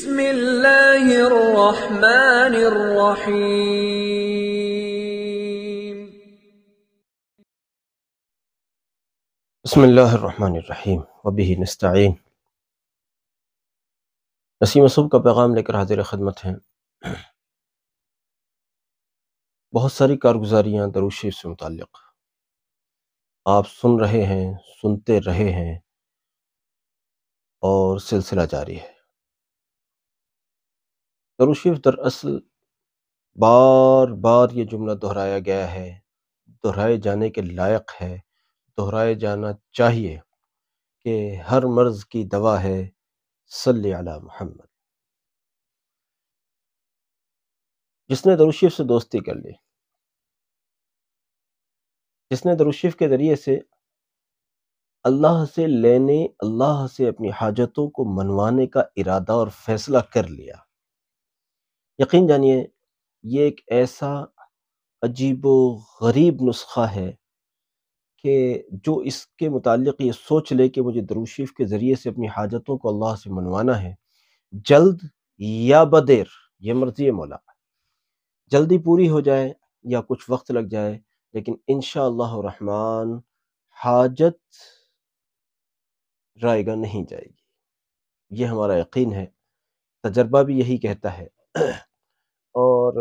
بسم اللہ الرحمن الرحیم۔ بسم اللہ الرحمن الرحیم وبہ نستعین۔ نسیم صبح کا پیغام لے کر حاضر خدمت ہیں۔ بہت ساری کارگزاریاں درود شریف سے متعلق آپ سن رہے ہیں، سنتے رہے ہیں اور سلسلہ جاری ہے۔ درود شریف دراصل بار بار یہ جملہ دہرایا گیا ہے، دہرائے جانے کے لائق ہے، دہرائے جانا چاہیے کہ ہر مرض کی دوا ہے صلی علی محمد۔ جس نے درود شریف سے دوستی کر لی، جس نے درود شریف کے ذریعے سے اللہ سے لینے، اللہ سے اپنی حاجتوں کو منوانے کا ارادہ اور فیصلہ کر لیا، یقین جانیے یہ ایک ایسا عجیب و غریب نسخہ ہے کہ جو اس کے متعلق یہ سوچ لے کہ مجھے درود شریف کے ذریعے سے اپنی حاجتوں کو اللہ سے منوانا ہے، جلد یا بدیر، یہ مرضی مولا، جلدی پوری ہو جائے یا کچھ وقت لگ جائے، لیکن انشاءاللہ الرحمن حاجت رائے گا نہیں جائے گی۔ یہ ہمارا یقین ہے، تجربہ بھی یہی کہتا ہے۔ اور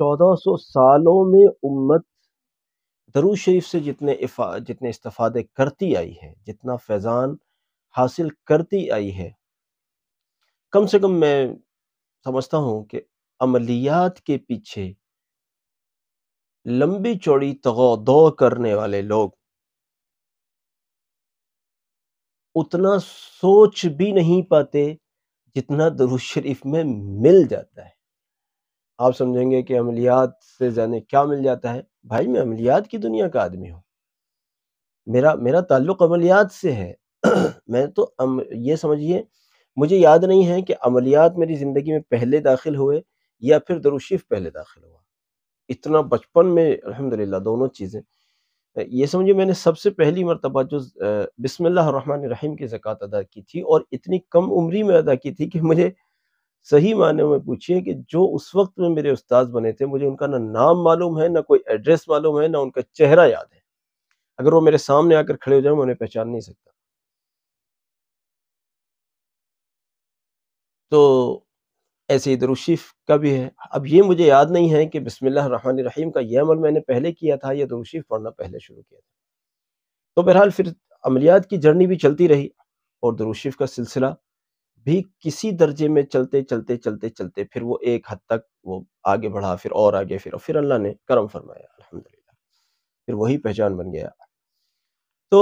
1400 سالوں میں امت درود شریف سے جتنے استفادے کرتی آئی ہے، جتنا فیضان حاصل کرتی آئی ہے، کم سے کم میں سمجھتا ہوں کہ عملیات کے پیچھے لمبی چوڑی تغوطہ کرنے والے لوگ اتنا سوچ بھی نہیں پاتے جتنا درود شریف میں مل جاتا ہے۔ آپ سمجھیں گے کہ عملیات سے زیادہ کیا مل جاتا ہے؟ بھائی میں عملیات کی دنیا کا آدمی ہوں، میرا تعلق عملیات سے ہے۔ میں تو یہ سمجھیے مجھے یاد نہیں ہے کہ عملیات میری زندگی میں پہلے داخل ہوئے یا پھر درود شریف پہلے داخل ہوا۔ اتنا بچپن میں الحمدللہ دونوں چیزیں، یہ سمجھے میں نے سب سے پہلی مرتبہ جو بسم اللہ الرحمن الرحیم کی زکوٰۃ ادا کی تھی، اور اتنی کم عمری میں ادا کی تھی کہ مجھے صحیح معنی میں پوچھئے کہ جو اس وقت میں میرے استاذ بنے تھے، مجھے ان کا نہ نام معلوم ہے، نہ کوئی ایڈریس معلوم ہے، نہ ان کا چہرہ یاد ہے۔ اگر وہ میرے سامنے آ کر کھڑے ہو جائیں میں انہیں پہچان نہیں سکتا۔ تو ایسے ہی درود شریف کا بھی ہے۔ اب یہ مجھے یاد نہیں ہے کہ بسم اللہ الرحمن الرحیم کا یہ عمل میں نے پہلے کیا تھا یا درود شریف پڑھنا پہلے شروع کیا تھا۔ تو بہرحال پھر عملیات کی جرنی بھی چلتی رہی، اور درود شریف کا سلسلہ بھی کسی درجے میں چلتے چلتے چلتے چلتے پھر وہ ایک حد تک وہ آگے بڑھا، پھر اور آگے، پھر اللہ نے کرم فرمایا الحمدللہ، پھر وہی پہچان بن گیا۔ تو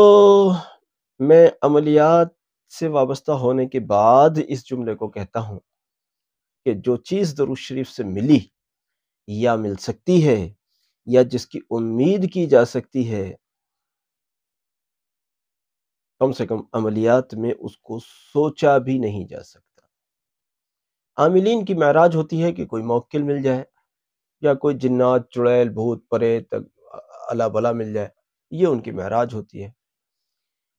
میں عملیات سے وابستہ ہونے کے بعد اس جملے کو کہتا ہوں کہ جو چیز درود شریف سے ملی یا مل سکتی ہے یا جس کی امید کی جا سکتی ہے، کم سے کم عملیات میں اس کو سوچا بھی نہیں جا سکتا۔ عاملین کی معراج ہوتی ہے کہ کوئی موکل مل جائے یا کوئی جنات، چڑیل، بھوت، پریت، اللہ بلا مل جائے، یہ ان کی معراج ہوتی ہے۔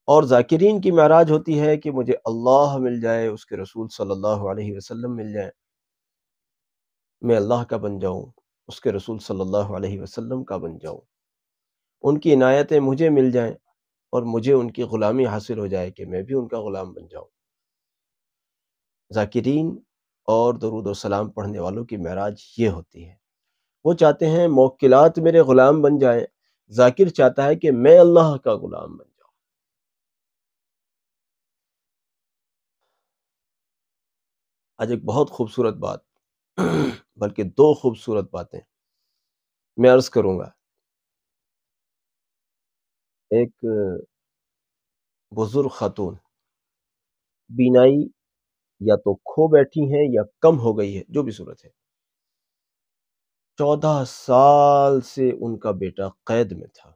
اور ذاکرین کی معراج ہوتی ہے کہ مجھے اللہ مل جائے، اس کے رسول صلی اللہ علیہ وسلم مل جائے، میں اللہ کا بن جاؤں، اس کے رسول صلی اللہ علیہ وسلم کا بن جاؤں، ان کی عنایتیں مجھے مل جائیں اور مجھے ان کی غلامی حاصل ہو جائے کہ میں بھی ان کا غلام بن جاؤں۔ ذاکرین اور درود و سلام پڑھنے والوں کی معراج یہ ہوتی ہے۔ وہ چاہتے ہیں موکلات میرے غلام بن جائیں، ذاکر چاہتا ہے کہ میں اللہ کا غلام بن جاؤں۔ آج ایک بہت خوبصورت بات، بلکہ دو خوبصورت باتیں میں عرض کروں گا۔ ایک بزرگ خاتون بینائی یا تو کھو بیٹھی ہیں یا کم ہو گئی ہے، جو بھی صورت ہے، 14 سال سے ان کا بیٹا قید میں تھا۔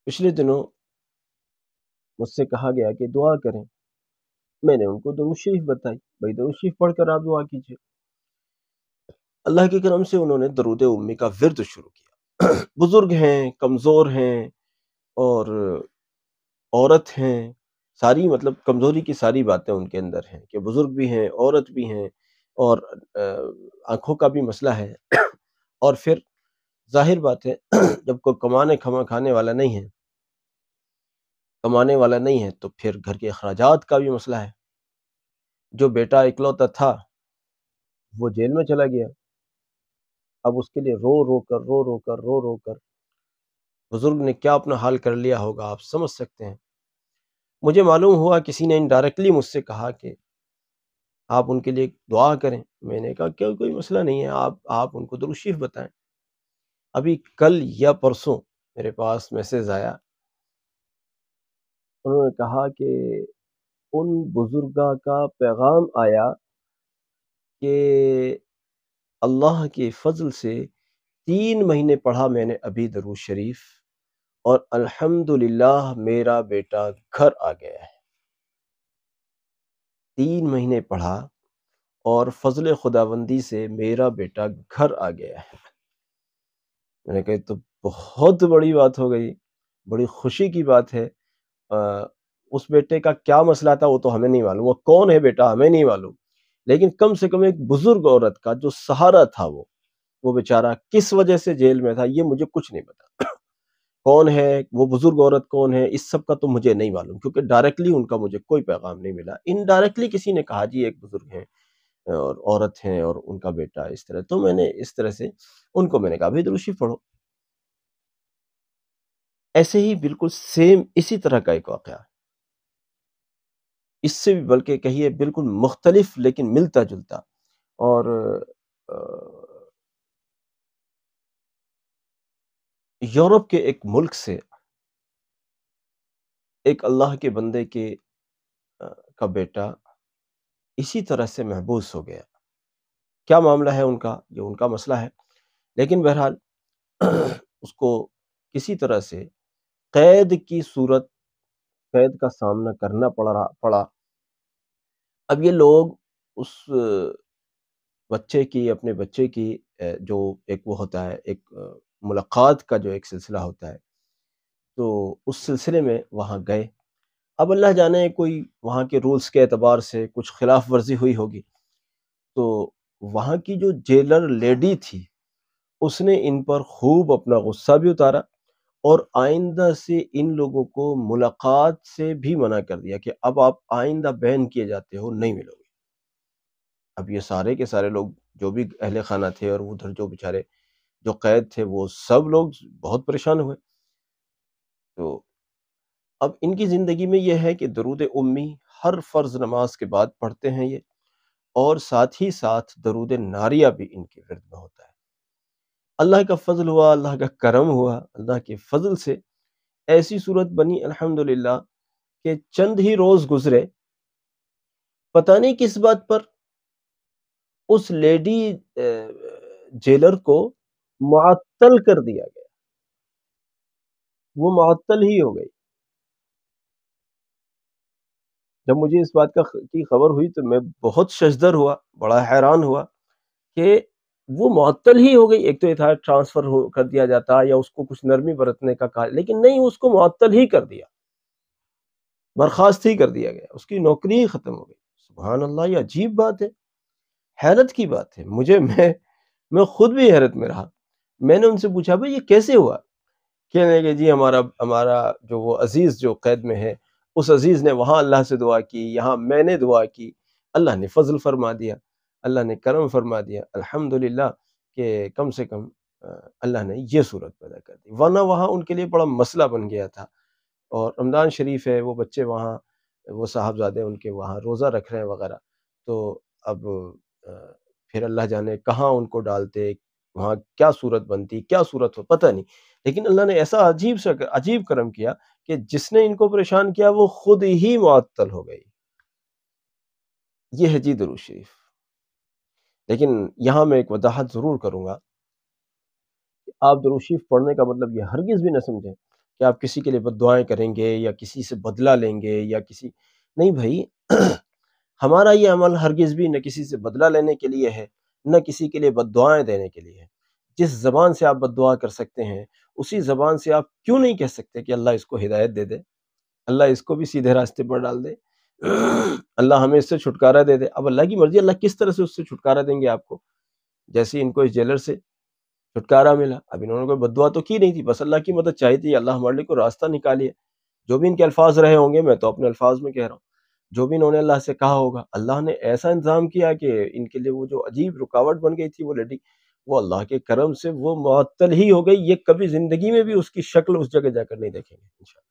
پچھلے دنوں مجھ سے کہا گیا کہ دعا کریں، میں نے ان کو درود شریف بتائی، بھائی درود شریف پڑھ کر آپ دعا کیجئے۔ اللہ کے کرم سے انہوں نے درود امی کا ورد شروع کیا۔ بزرگ ہیں، کمزور ہیں، اور عورت ہیں، ساری مطلب کمزوری کی ساری باتیں ان کے اندر ہیں کہ بزرگ بھی ہیں، عورت بھی ہیں، اور آنکھوں کا بھی مسئلہ ہے اور پھر ظاہر بات ہے جب کوئی کھانے والا نہیں ہے، کمانے والا نہیں ہے تو پھر گھر کے اخراجات کا بھی مسئلہ ہے۔ جو بیٹا اکلوتا تھا وہ جیل میں چلا گیا، اب اس کے لیے رو رو کر بزرگ نے کیا اپنا حال کر لیا ہوگا، آپ سمجھ سکتے ہیں۔ مجھے معلوم ہوا کسی نے انڈائریکٹلی مجھ سے کہا کہ آپ ان کے لیے دعا کریں۔ میں نے کہا کہ کوئی مسئلہ نہیں ہے، آپ ان کو درود شریف بتائیں۔ ابھی کل یا پرسوں میرے پاس میسج آیا، انہوں نے کہا کہ ان بزرگاں کا پیغام آیا کہ اللہ کے فضل سے 3 مہینے پڑھا میں نے ابھی درود شریف، اور الحمدللہ میرا بیٹا گھر آ گیا ہے۔ 3 مہینے پڑھا اور فضل خداوندی سے میرا بیٹا گھر آ گیا ہے۔ میں نے کہا یہ تو بہت بڑی بات ہو گئی، بڑی خوشی کی بات ہے۔ اس بیٹے کا کیا مسئلہ تھا وہ تو ہمیں نہیں معلوم، وہ کون ہے بیٹا ہمیں نہیں معلوم، لیکن کم سے کم ایک بزرگ عورت کا جو سہارا تھا وہ بیچارہ کس وجہ سے جیل میں تھا یہ مجھے کچھ نہیں پتا۔ کون ہے وہ بزرگ عورت، کون ہے، اس سب کا تو مجھے نہیں معلوم، کیونکہ ڈائریکٹلی ان کا مجھے کوئی پیغام نہیں ملا۔ انڈائریکٹلی کسی نے کہا جی ایک بزرگ ہیں اور عورت ہیں اور ان کا بیٹا اس طرح، تو میں نے اس طرح سے ان کو میں نے کہا بھی درود شریف پڑھو۔ ایسے ہی بالکل سیم اسی طرح کا ایک واقعہ، اس سے بھی بلکہ کہیے بالکل مختلف لیکن ملتا جلتا، اور یورپ کے ایک ملک سے ایک اللہ کے بندے کا بیٹا اسی طرح سے محبوس ہو گیا۔ کیا معاملہ ہے ان کا، یہ ان کا مسئلہ ہے، لیکن بہرحال اس کو کسی طرح سے قید کا سامنا کرنا پڑا۔ اب یہ لوگ اس اپنے بچے کی جو ایک وہ ہوتا ہے، ایک ملاقات کا جو ایک سلسلہ ہوتا ہے، تو اس سلسلے میں وہاں گئے۔ اب اللہ جانے کوئی وہاں کے رولز کے اعتبار سے کچھ خلاف ورزی ہوئی ہوگی، تو وہاں کی جو جیلر لیڈی تھی اس نے ان پر خوب اپنا غصہ بھی اتارا، اور آئندہ سے ان لوگوں کو ملاقات سے بھی منع کر دیا کہ اب آپ آئندہ بین کیے جاتے ہو، نہیں ملو گے۔ اب یہ سارے کے سارے لوگ جو بھی اہل خانہ تھے اور ادھر جو بیچارے جو قید تھے وہ سب لوگ بہت پریشان ہوئے۔ تو اب ان کی زندگی میں یہ ہے کہ درود امی ہر فرض نماز کے بعد پڑھتے ہیں یہ، اور ساتھ ہی ساتھ درود ناریہ بھی ان کے ورد میں ہوتا ہے۔ اللہ کا فضل ہوا، اللہ کا کرم ہوا، اللہ کے فضل سے ایسی صورت بنی الحمدللہ کہ چند ہی روز گزرے، پتہ نہیں کس بات پر اس لیڈی جیلر کو معطل کر دیا گیا، وہ معطل ہی ہو گئی۔ جب مجھے اس بات کی خبر ہوئی تو میں بہت ششدر ہوا، بڑا حیران ہوا کہ وہ معطل ہی ہو گئی۔ ایک تو یہ تھا ٹرانسفر کر دیا جاتا یا اس کو کچھ نرمی برتنے کا کہا، لیکن نہیں، اس کو معطل ہی کر دیا، برخاست ہی کر دیا گیا، اس کی نوکری ہی ختم ہو گئی۔ سبحان اللہ، یہ عجیب بات ہے، حیرت کی بات ہے۔ میں خود بھی حیرت میں رہا۔ میں نے ان سے پوچھا بھائی یہ کیسے ہوا؟ کہنے کہ جی ہمارا جو وہ عزیز جو قید میں ہے، اس عزیز نے وہاں اللہ سے دعا کی، یہاں میں نے دعا کی، اللہ نے فضل فرما دیا، اللہ نے کرم فرما دیا، الحمدللہ کہ کم سے کم اللہ نے یہ صورت پیدا کر دی، ورنہ وہاں ان کے لیے بڑا مسئلہ بن گیا تھا۔ اور رمضان شریف ہے، وہ بچے وہاں، وہ صاحبزادے ان کے وہاں روزہ رکھ رہے ہیں وغیرہ، تو اب پھر اللہ جانے کہاں ان کو ڈالتے، وہاں کیا صورت بنتی، کیا صورت ہو، پتہ نہیں، لیکن اللہ نے ایسا عجیب کرم کیا کہ جس نے ان کو پریشان کیا وہ خود ہی معطل ہو گئی۔ یہ ہے جی درود شریف۔ لیکن یہاں میں ایک وضاحت ضرور کروں گا کہ آپ درود شریف پڑھنے کا مطلب یہ ہرگز بھی نہ سمجھیں کہ آپ کسی کے لیے بد دعائیں کریں گے یا کسی سے بدلہ لیں گے یا کسی، نہیں بھائی، ہمارا یہ عمل ہرگز بھی نہ کسی سے بدلہ لینے کے لیے ہے، نہ کسی کے لیے بد دعائیں دینے کے لیے ہے۔ جس زبان سے آپ بد دعا کر سکتے ہیں اسی زبان سے آپ کیوں نہیں کہہ سکتے کہ اللہ اس کو ہدایت دے دے، اللہ اس کو بھی سیدھے راستے پر ڈال دے، اللہ ہمیں اس سے چھٹکارا دے دے۔ اب اللہ کی مرضی، اللہ کس طرح سے اس سے چھٹکارا دیں گے آپ کو؟ جیسے ان کو اس جیلر سے چھٹکارا ملا، اب انہوں نے کوئی بد دعا تو کی نہیں تھی، بس اللہ کی مدد چاہی تھی، اللہ ہمارے لیے کوئی راستہ نکالیے۔ جو بھی ان کے الفاظ رہے ہوں گے، میں تو اپنے الفاظ میں کہہ رہا ہوں، جو بھی انہوں نے اللہ سے کہا ہوگا، اللہ نے ایسا انتظام کیا کہ ان کے لیے وہ جو عجیب رکاوٹ بن گئی تھی وہ لیڈی، وہ اللہ کے کرم سے وہ معطل ہی ہو گئی، یہ کبھی زندگی میں بھی اس کی شکل اس جگہ جا کر نہیں دیکھیں گے انشاءاللہ۔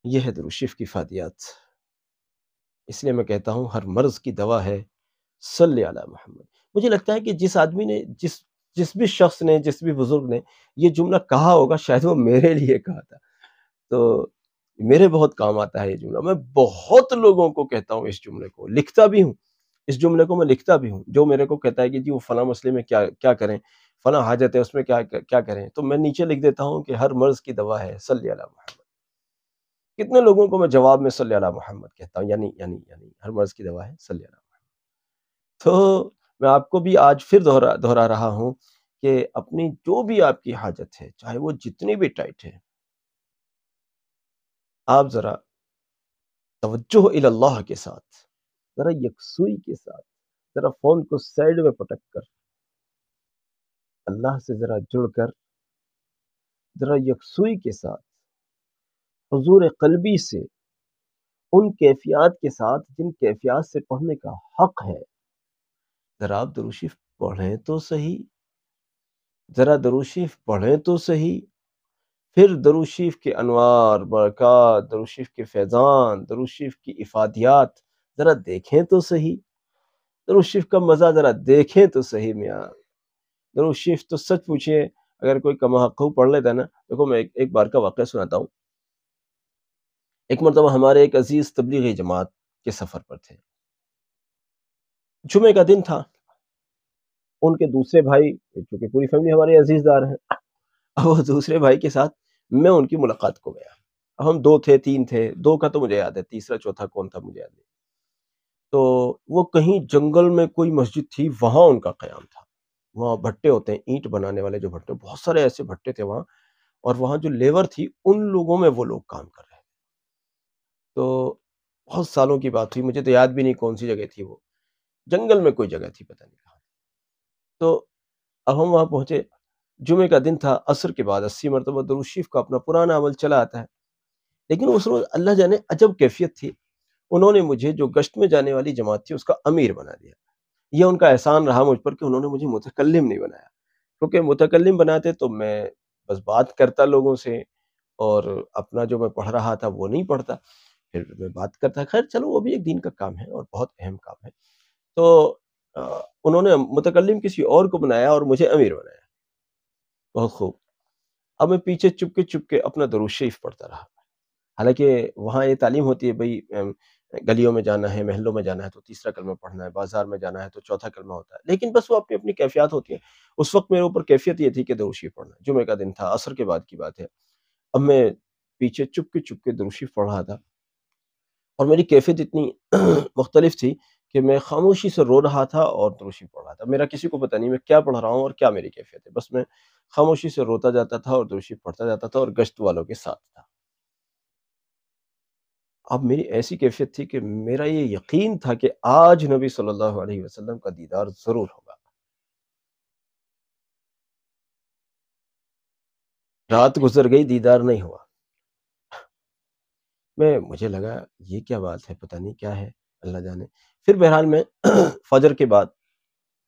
یہ ہے درود شریف کی فادیات۔ اس لیے میں کہتا ہوں ہر مرض کی دوا ہے صلی علی محمد۔ مجھے لگتا ہے کہ جس آدمی نے جس بھی شخص نے، جس بھی بزرگ نے یہ جملہ کہا ہوگا، شاید وہ میرے لیے کہا تھا، تو میرے بہت کام آتا ہے یہ جملہ۔ میں بہت لوگوں کو کہتا ہوں اس جملے کو، لکھتا بھی ہوں، اس جملے کو میں لکھتا بھی ہوں۔ جو میرے کو کہتا ہے کہ جی وہ فلاں مسئلے میں کیا کریں، فلاں حاجت ہے اس میں کیا کریں، تو میں نیچے لکھ دیتا ہوں کہ ہر مرض کی دوا ہے صلی علی محمد۔ کتنے لوگوں کو میں جواب میں صلی علی محمد کہتا ہوں، یعنی ہر مرض کی دوا ہے صلی علی محمد۔ تو میں آپ کو بھی آج پھر دہرا رہا ہوں کہ اپنی جو بھی آپ کی حاجت ہے، چاہے وہ جتنی بھی ٹائٹ ہے، آپ ذرا توجہ الی اللہ کے ساتھ، ذرا یکسوئی کے ساتھ، ذرا فون کو سائیڈ میں پٹک کر اللہ سے ذرا جڑ کر، ذرا یکسوئی کے ساتھ حضور قلبی سے، ان کیفیات کے ساتھ جن کیفیات سے پڑھنے کا حق ہے، ذرا آپ درود شریف پڑھیں تو صحیح، ذرا درود شریف پڑھیں تو صحیح، پھر درود شریف کے انوار برکات، درود شریف کے فیضان، درود شریف کی افادیات ذرا دیکھیں تو صحیح، درود شریف کا مزہ ذرا دیکھیں تو صحیح میاں۔ درود شریف تو سچ پوچھیں، اگر کوئی کما حق پڑھ لیتا ہے نا، دیکھو میں ایک بار کا واقعہ سناتا ہوں۔ ایک مرتبہ ہمارے ایک عزیز تبلیغی جماعت کے سفر پر تھے، جمعے کا دن تھا، ان کے دوسرے بھائی، چونکہ پوری فیملی ہمارے عزیز دار ہیں، اب وہ دوسرے بھائی کے ساتھ میں ان کی ملاقات کو گیا۔ اب ہم 2 تھے 3 تھے، 2 کا تو مجھے یاد ہے، تیسرا چوتھا کون تھا مجھے یاد نہیں۔ تو وہ کہیں جنگل میں کوئی مسجد تھی، وہاں ان کا قیام تھا۔ وہاں بھٹے ہوتے ہیں، اینٹ بنانے والے جو بھٹے، بہت سارے ایسے بھٹے تھے وہاں، اور وہاں جو لیبر تھی ان لوگوں میں وہ لوگ کام کر رہے ہیں۔ تو بہت سالوں کی بات ہوئی، مجھے تو یاد بھی نہیں کون سی جگہ تھی، وہ جنگل میں کوئی جگہ تھی، پتہ نہیں کہاں۔ تو اب ہم وہاں پہنچے، جمعے کا دن تھا، عصر کے بعد 80 مرتبہ درود شریف کا اپنا پرانا عمل چلا آتا ہے، لیکن اس روز اللہ جانے عجب کیفیت تھی، انہوں نے مجھے جو گشت میں جانے والی جماعت تھی اس کا امیر بنا دیا۔ یہ ان کا احسان رہا مجھ پر کہ انہوں نے مجھے متکلم نہیں بنایا، کیونکہ متکلم بناتے تو میں بس بات کرتا لوگوں سے، اور اپنا جو میں پڑھ رہا تھا وہ نہیں پڑھتا، پھر میں بات کرتا۔ خیر چلو، وہ بھی ایک دین کا کام ہے اور بہت اہم کام ہے۔ تو انہوں نے متکلم کسی اور کو بنایا اور مجھے امیر بنایا۔ بہت خوب۔ اب میں پیچھے چپ کے اپنا درود شریف پڑھتا رہا، حالانکہ وہاں یہ تعلیم ہوتی ہے بھئی گلیوں میں جانا ہے، محلوں میں جانا ہے تو تیسرا کلمہ پڑھنا ہے، بازار میں جانا ہے تو چوتھا کلمہ ہوتا ہے، لیکن بس وہ اپنی اپنی کیفیات ہوتی ہیں۔ اس وقت میرے اوپر کیفیت یہ تھی کہ درود شریف پڑھنا، جمعہ کا دن تھا، عصر کے بعد کی بات ہے۔ اب میں پیچھے چپ کے درود شریف پڑھ رہا تھا، اور میری کیفیت اتنی مختلف تھی کہ میں خاموشی سے رو رہا تھا اور درود شریف پڑھ رہا تھا۔ میرا کسی کو پتہ نہیں میں کیا پڑھ رہا ہوں اور کیا میری کیفیت ہے، بس میں خاموشی سے روتا جاتا تھا اور درود شریف پڑھتا جاتا تھا اور گشت والوں کے ساتھ تھا۔ اب میری ایسی کیفیت تھی کہ میرا یہ یقین تھا کہ آج نبی صلی اللہ علیہ وسلم کا دیدار ضرور ہوگا۔ رات گزر گئی، دیدار نہیں ہوا۔ مجھے لگا یہ کیا بات ہے، پتہ نہیں کیا ہے، اللہ جانے۔ پھر بہرحال میں فجر کے بعد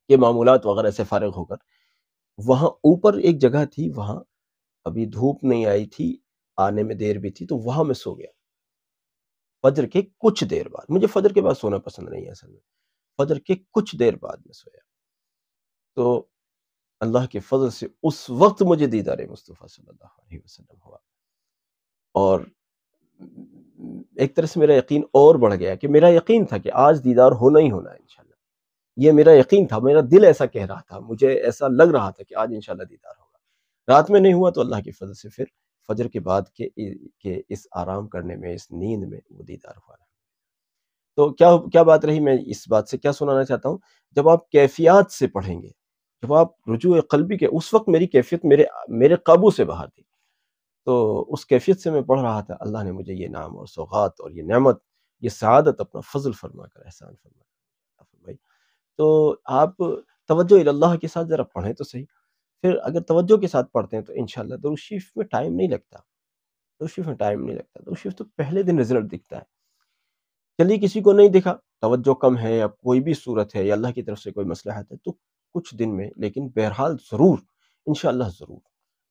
کے معمولات وغیرہ سے فارغ ہو کر، وہاں اوپر ایک جگہ تھی، وہاں ابھی دھوپ نہیں آئی تھی، آنے میں دیر بھی تھی، تو وہاں میں سو گیا فجر کے کچھ دیر بعد۔ مجھے فجر کے بعد سونا پسند نہیں ہے اصل میں، فجر کے کچھ دیر بعد میں سویا، تو اللہ کے فضل سے اس وقت مجھے دیدار مصطفیٰ صلی اللہ علیہ وسلم ہوا، اور ایک طرح سے میرا یقین اور بڑھ گیا کہ میرا یقین تھا کہ آج دیدار ہونا ہی ہونا ہے انشاءاللہ۔ یہ میرا یقین تھا، میرا دل ایسا کہہ رہا تھا، مجھے ایسا لگ رہا تھا کہ آج انشاءاللہ دیدار ہوگا۔ رات میں نہیں ہوا تو اللہ کی فضل سے پھر فجر کے بعد کے اس آرام کرنے میں، اس نیند میں وہ دیدار ہوا۔ تو کیا بات رہی، میں اس بات سے کیا سنانا چاہتا ہوں، جب آپ کیفیات سے پڑھیں گے، جب آپ رجوع قلبی کے، اس وقت میری کیفیت میرے قابو سے باہر تھی۔ تو اس کیفیت سے میں پڑھ رہا تھا، اللہ نے مجھے یہ نام اور سوغات اور یہ نعمت، یہ سعادت اپنا فضل فرما کر، احسان فرما کر عطا فرمائی۔ تو آپ توجہ اللہ کے ساتھ ذرا پڑھیں تو صحیح، پھر اگر توجہ کے ساتھ پڑھتے ہیں تو انشاءاللہ درود شریف میں ٹائم نہیں لگتا، درود شریف میں ٹائم نہیں لگتا، درود شریف تو پہلے دن رزلٹ دکھتا ہے۔ چلیے کسی کو نہیں دکھا، توجہ کم ہے یا کوئی بھی صورت ہے یا اللہ کی طرف سے کوئی مصلحت ہے، تو کچھ دن میں، لیکن بہرحال ضرور، انشاءاللہ ضرور،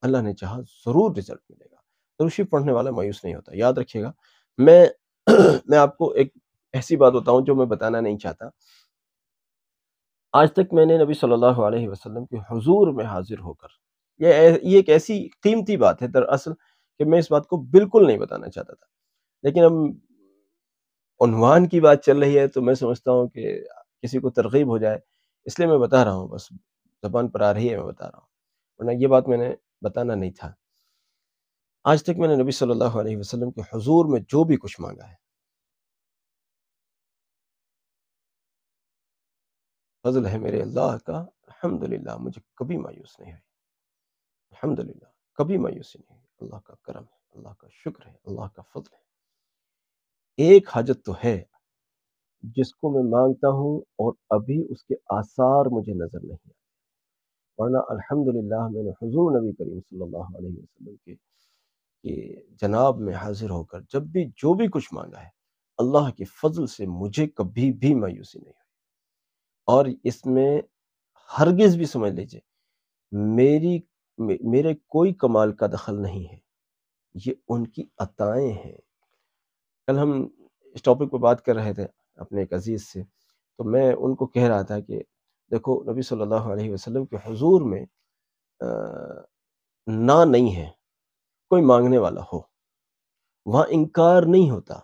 اللہ نے چاہا ضرور رزلٹ ملے گا۔ درود شریف پڑھنے والا مایوس نہیں ہوتا، یاد رکھیے گا۔ میں میں آپ کو ایک ایسی بات بتاؤں جو میں بتانا نہیں چاہتا۔ آج تک میں نے نبی صلی اللہ علیہ وسلم کے حضور میں حاضر ہو کر، یہ ایک ایسی قیمتی بات ہے دراصل کہ میں اس بات کو بالکل نہیں بتانا چاہتا تھا، لیکن اب عنوان کی بات چل رہی ہے تو میں سمجھتا ہوں کہ کسی کو ترغیب ہو جائے، اس لیے میں بتا رہا ہوں، بس زبان پر آ رہی ہے میں بتا رہا ہوں، ورنہ یہ بات میں نے بتانا نہیں تھا۔ آج تک میں نے نبی صلی اللہ علیہ وسلم کے حضور میں جو بھی کچھ مانگا ہے، فضل ہے میرے اللہ کا، الحمدللہ مجھے کبھی مایوس نہیں ہوئی، الحمدللہ کبھی مایوسی نہیں ہوئی۔ اللہ کا کرم ہے، اللہ کا شکر ہے، اللہ کا فضل ہے۔ ایک حاجت تو ہے جس کو میں مانگتا ہوں اور ابھی اس کے آثار مجھے نظر نہیں آتے، ورنہ الحمدللہ میں نے حضور نبی کریم صلی اللہ علیہ وسلم کے جناب میں حاضر ہو کر جب بھی جو بھی کچھ مانگا ہے، اللہ کے فضل سے مجھے کبھی بھی مایوسی نہیں ہوئی، اور اس میں ہرگز بھی سمجھ لیجئے میرے کوئی کمال کا دخل نہیں ہے، یہ ان کی عطائیں ہیں۔ کل ہم اس ٹاپک پہ بات کر رہے تھے اپنے ایک عزیز سے، تو میں ان کو کہہ رہا تھا کہ دیکھو نبی صلی اللہ علیہ وسلم کے حضور میں نہ نہیں ہے، کوئی مانگنے والا ہو وہاں انکار نہیں ہوتا،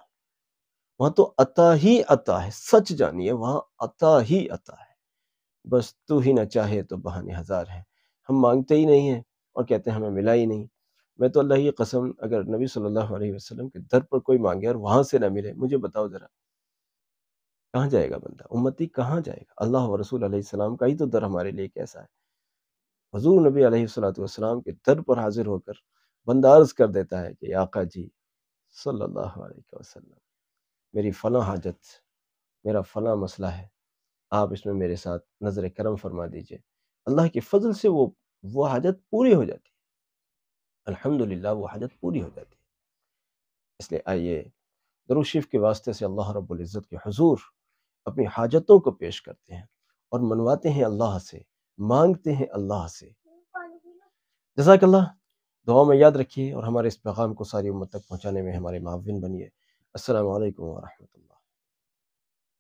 وہاں تو عطا ہی عطا ہے، سچ جانیے وہاں عطا ہی عطا ہے، بس تو ہی نہ چاہے تو بہانے ہزار ہیں۔ ہم مانگتے ہی نہیں ہیں اور کہتے ہیں ہمیں ملا ہی نہیں۔ میں تو اللہ کی قسم، اگر نبی صلی اللہ علیہ وسلم کے در پر کوئی مانگے اور وہاں سے نہ ملے، مجھے بتاؤ ذرا کہاں جائے گا بندہ، امتی کہاں جائے گا؟ اللہ و رسول علیہ السلام کا ہی تو در ہمارے لیے کیسا ہے۔ حضور نبی علیہ السلام کے در پر حاضر ہو کر بندہ عرض کر دیتا ہے کہ آقا جی صلی اللہ علیہ وسلم، میری فلاں حاجت، میرا فلاں مسئلہ ہے، آپ اس میں میرے ساتھ نظر کرم فرما دیجئے۔ اللہ کے فضل سے وہ حاجت پوری ہو جاتی ہے، الحمدللہ وہ حاجت پوری ہو جاتی ہے۔ اس لیے آئیے درود شریف کے واسطے سے اللہ رب العزت کے حضور اپنی حاجتوں کو پیش کرتے ہیں اور منواتے ہیں اللہ سے، مانگتے ہیں اللہ سے۔ جزاک اللہ، دعا میں یاد رکھیے اور ہمارے اس پیغام کو ساری امت تک پہنچانے میں ہمارے معاون بنیے۔ السلام علیکم ورحمۃ اللہ۔